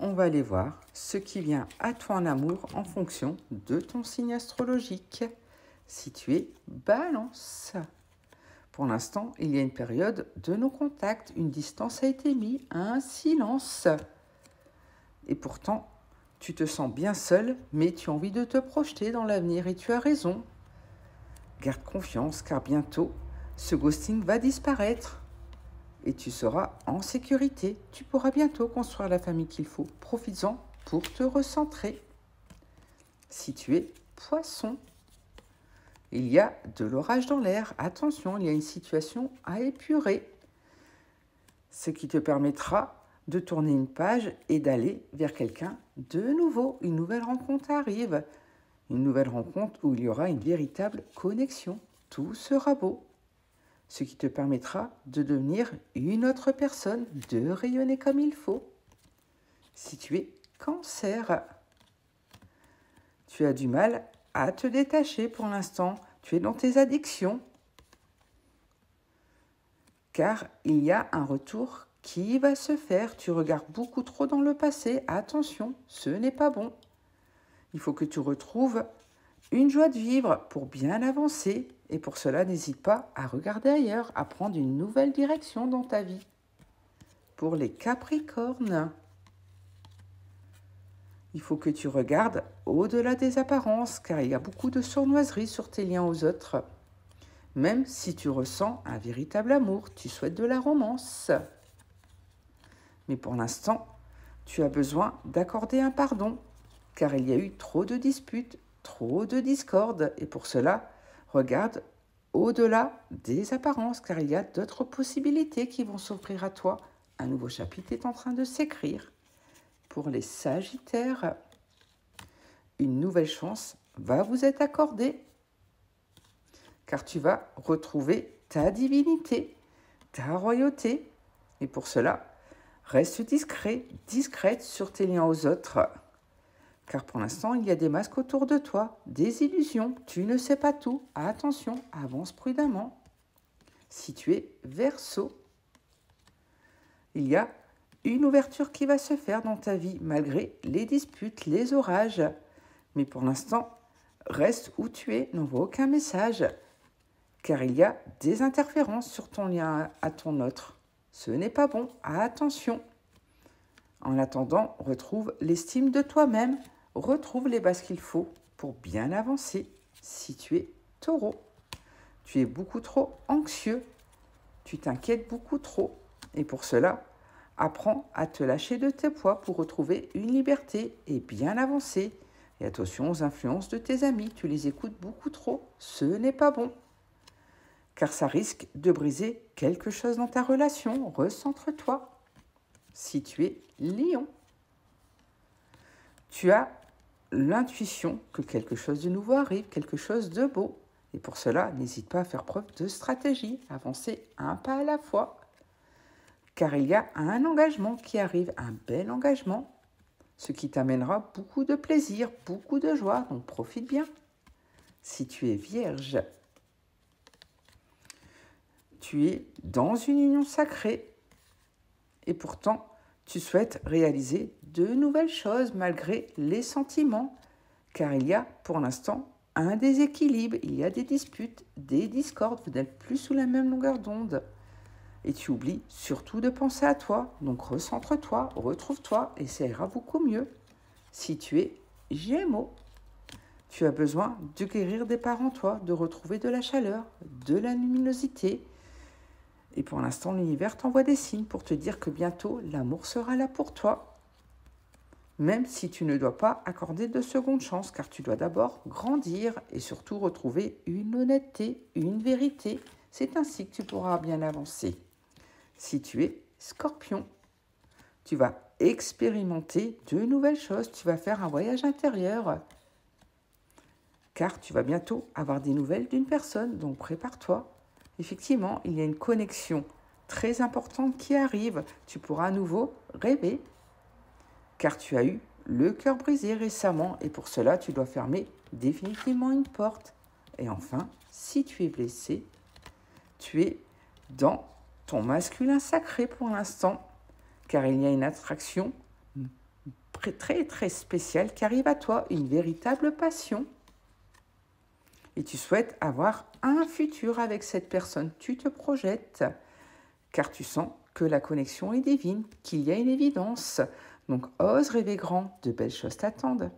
on va aller voir ce qui vient à toi en amour en fonction de ton signe astrologique. Si tu es Balance. Pour l'instant, il y a une période de non-contact, une distance a été mise, un silence. Et pourtant, tu te sens bien seul, mais tu as envie de te projeter dans l'avenir et tu as raison. Garde confiance car bientôt, ce ghosting va disparaître. Et tu seras en sécurité. Tu pourras bientôt construire la famille qu'il faut. Profites-en pour te recentrer. Si tu es Poisson, il y a de l'orage dans l'air. Attention, il y a une situation à épurer. Ce qui te permettra de tourner une page et d'aller vers quelqu'un de nouveau. Une nouvelle rencontre arrive. Une nouvelle rencontre où il y aura une véritable connexion. Tout sera beau. Ce qui te permettra de devenir une autre personne, de rayonner comme il faut. Si tu es Cancer, tu as du mal à te détacher pour l'instant. Tu es dans tes addictions. Car il y a un retour qui va se faire. Tu regardes beaucoup trop dans le passé. Attention, ce n'est pas bon. Il faut que tu retrouves une joie de vivre pour bien avancer. Et pour cela, n'hésite pas à regarder ailleurs, à prendre une nouvelle direction dans ta vie. Pour les Capricornes, il faut que tu regardes au-delà des apparences, car il y a beaucoup de sournoiserie sur tes liens aux autres. Même si tu ressens un véritable amour, tu souhaites de la romance. Mais pour l'instant, tu as besoin d'accorder un pardon, car il y a eu trop de disputes, trop de discordes, et pour cela, regarde au-delà des apparences, car il y a d'autres possibilités qui vont s'offrir à toi. Un nouveau chapitre est en train de s'écrire. Pour les Sagittaires, une nouvelle chance va vous être accordée, car tu vas retrouver ta divinité, ta royauté. Et pour cela, reste discret, discrète sur tes liens aux autres. Car pour l'instant, il y a des masques autour de toi, des illusions, tu ne sais pas tout. Attention, avance prudemment. Si tu es Verseau, il y a une ouverture qui va se faire dans ta vie, malgré les disputes, les orages. Mais pour l'instant, reste où tu es, n'envoie aucun message, car il y a des interférences sur ton lien à ton autre. Ce n'est pas bon, attention. En attendant, retrouve l'estime de toi-même, retrouve les bases qu'il faut pour bien avancer. Si tu es Taureau, tu es beaucoup trop anxieux, tu t'inquiètes beaucoup trop. Et pour cela, apprends à te lâcher de tes poids pour retrouver une liberté et bien avancer. Et attention aux influences de tes amis, tu les écoutes beaucoup trop, ce n'est pas bon. Car ça risque de briser quelque chose dans ta relation, recentre-toi. Si tu es Lion, tu as l'intuition que quelque chose de nouveau arrive, quelque chose de beau. Et pour cela, n'hésite pas à faire preuve de stratégie, avancer un pas à la fois. Car il y a un engagement qui arrive, un bel engagement, ce qui t'amènera beaucoup de plaisir, beaucoup de joie, donc profite bien. Si tu es Vierge, tu es dans une union sacrée et pourtant tu souhaites réaliser de nouvelles choses malgré les sentiments, car il y a pour l'instant un déséquilibre, il y a des disputes, des discordes, vous n'êtes plus sous la même longueur d'onde. Et tu oublies surtout de penser à toi, donc recentre-toi, retrouve-toi et ça ira beaucoup mieux. Si tu es Gémeaux, tu as besoin de guérir des parts en toi, de retrouver de la chaleur, de la luminosité. Et pour l'instant, l'univers t'envoie des signes pour te dire que bientôt, l'amour sera là pour toi. Même si tu ne dois pas accorder de seconde chance, car tu dois d'abord grandir et surtout retrouver une honnêteté, une vérité. C'est ainsi que tu pourras bien avancer. Si tu es Scorpion, tu vas expérimenter de nouvelles choses, tu vas faire un voyage intérieur, car tu vas bientôt avoir des nouvelles d'une personne, donc prépare-toi. Effectivement, il y a une connexion très importante qui arrive, tu pourras à nouveau rêver, car tu as eu le cœur brisé récemment et pour cela, tu dois fermer définitivement une porte. Et enfin, si tu es blessé, tu es dans ton masculin sacré pour l'instant, car il y a une attraction très très spéciale qui arrive à toi, une véritable passion. Et tu souhaites avoir un futur avec cette personne. Tu te projettes, car tu sens que la connexion est divine, qu'il y a une évidence. Donc ose rêver grand, de belles choses t'attendent.